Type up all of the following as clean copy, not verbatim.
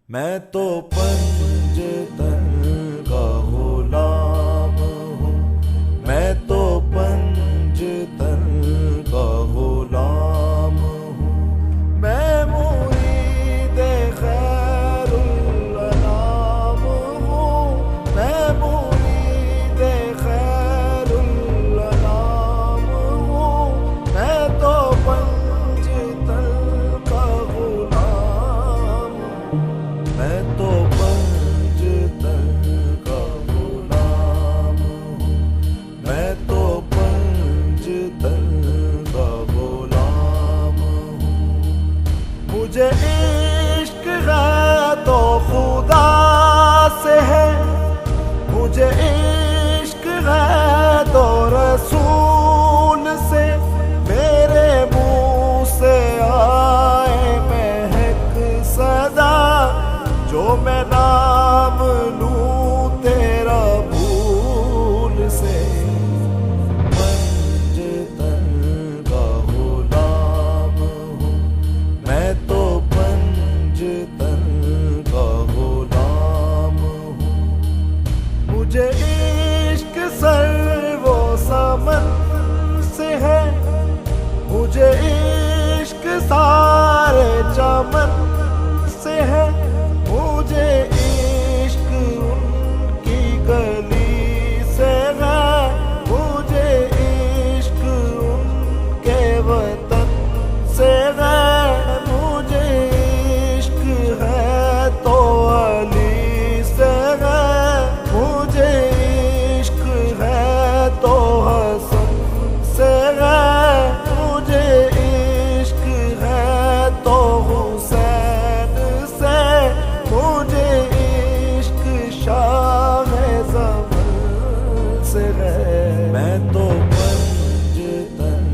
मैं तो पंजतन का गुलाम हूँ, मैं तो पंजतन का गुलाम हूँ, मैं मुरीद-ए खैरुल अनाम हूँ, मैं मुरीद-ए खैरुल अनाम हूँ, मैं तो पंजतन का गुलाम हूँ, मैं तो पंजतन का गुलाम हूँ, मैं तो पंजतन का गुलाम हूँ। मुझे इश्क है तो खुदा से है, मुझे इश्क है तो रसूल से, मेरे मुंह से आए महक सदा, जो मैं नाम लूं तेरा भूल से। पंजतन का गुलाम हूँ, मैं तो पंजतन का गुलाम हूँ। मुझे इश्क सर्वो समन से है, मुझे इश्क सारे चमन से है, मुझे इश्क उनकी गली से है, मुझे इश्क उनके वतन से है, मुझे इश्क है तो अली से है, मुझे इश्क है तो हसन से है, मुझे इश्क है तो हुसैन से, मुझे इश्क शाह ज़मन से है। मैं तो पंजतन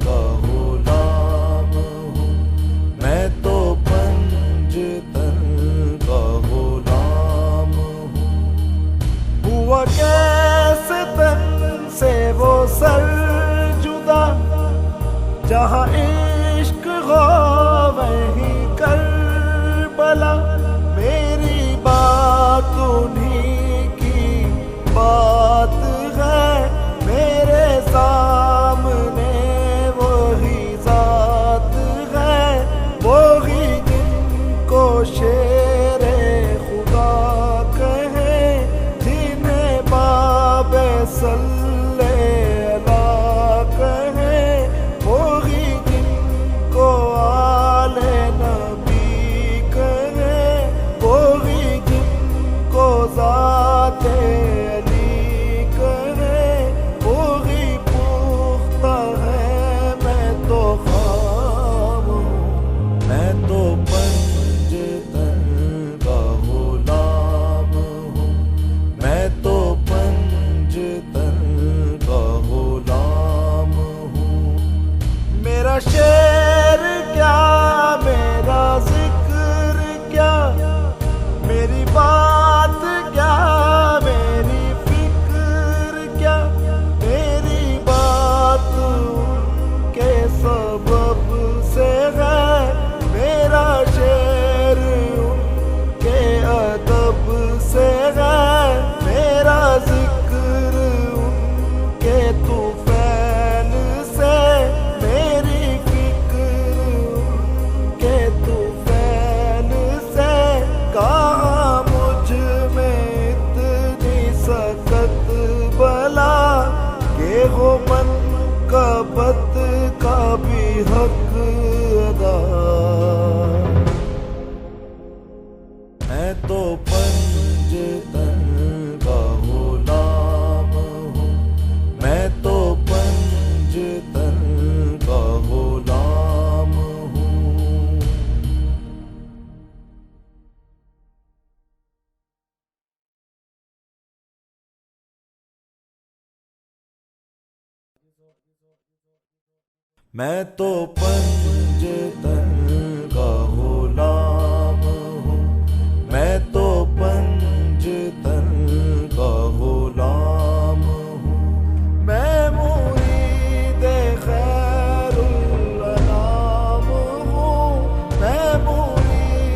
का गुलाम हूँ, मैं तो पंजतन का गुलाम हूँ। हुआ कैसे तन से वो सर जुदा, जहाँ इश्क हो वहीं करबला, मेरी बात उन्हीं की बात है, मेरे सामने वही जात है, वही जिनको शेरे खुदा कहे, जिन्हें बाबे सल्ले अला कहे, वही जिनको आले नबी कहे, वही जिनको ज़ाते अली कहे, वही पुख्ता है मैं तो ख़ाम हूँ। मैं तो पंजतन का गुलाम हूँ, मैं तो पंजतन का गुलाम हूँ। मेरा शेर क्या, मेरा जिक्र क्या, मेरी बात क्या, मेरी फिक्र क्या, मेरी बात उनके सबब से है, मेरा शेर उनके अदब से है, मेरा जिक्र उनके तूफ़ैल से, मेरी फिक्र उनके तूफ़ैल से। कहाँ मुझ में इतनी सकत बला, के हो मन का बत का भी हक अदा। मैं तो पंजतन का गुलाम हूँ, मैं तो पंजतन का गुलाम हूँ। मैं तो पंजतन का गुलाम हूँ, मैं तो पंजतन का गुलाम हूँ, मैं मुरीद-ए खैरुल अनाम हूँ, मैं मुरीद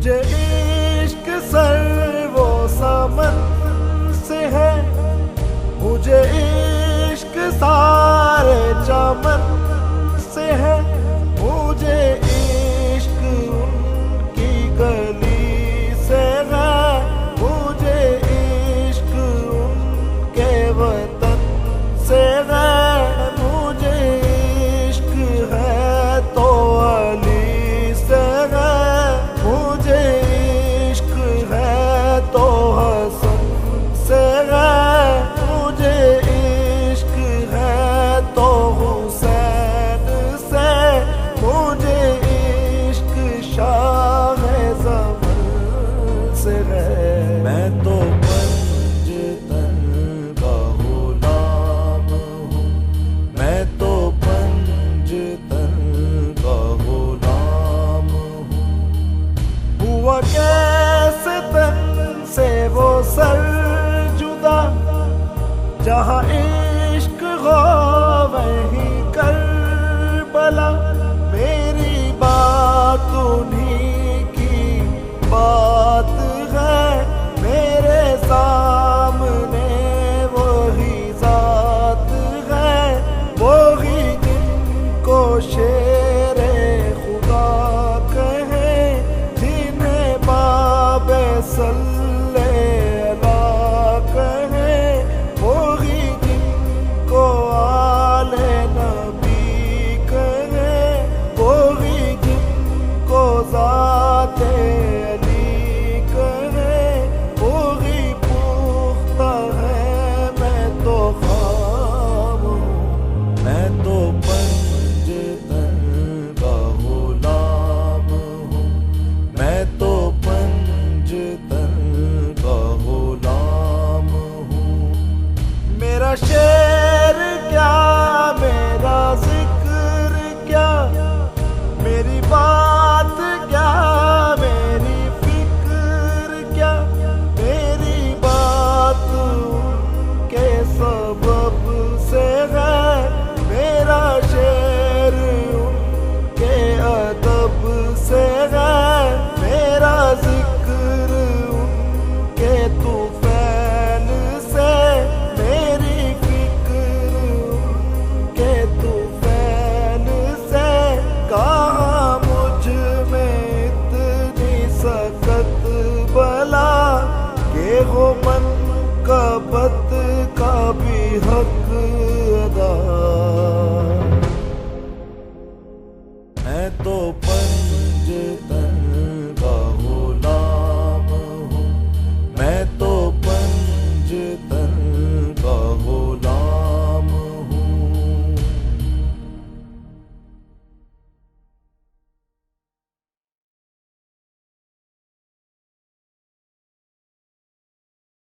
मुझे इश्क सर्वो समन से है, मुझे इश्क सारे चमन से है, मुझे इश्क उनकी गली से है, मुझे इश्क उनके वतन से है, मुझे इश्क है तो अली से है, मुझे इश्क है तो हसन से है, मुझे इश्क है तो हुसैन से, मुझे इश्क शाह ज़मन से है। मैं तो पंजतन का गुलाम हूँ, मैं तो पंजतन का गुलाम हूँ। हुआ कैसे तन से वो सर जुदा, जहाँ इश्क हो वहीं करबला, मेरी बात उन्हीं की बात है, मेरे सामने वही जात है, वही जिनको शेरे खुदा कहे, जिन्हें बाबे सल्ले अला कहे, वही जिनको आले नबी कहे, वही जिनको ज़ाते अली कहे, वही पुख्ता है। मैं तो ख्वाब हूँ, मैं तो पंजतन का गुलाम हूँ, मैं तो पंजतन का गुलाम हूँ। मेरा शेर क्या, मेरा जिक्र क्या, मेरी बात क्या, मेरी फिक्र क्या, मेरी बात उनके सबब से है, मेरा शेर उनके अदब से है, मेरा जिक्र उनके तूफैन से, मेरी फिक्र उनके तूफैन से। कहाँ मुझ में इतनी सख्त बला, ये हो मन का बत का भी हक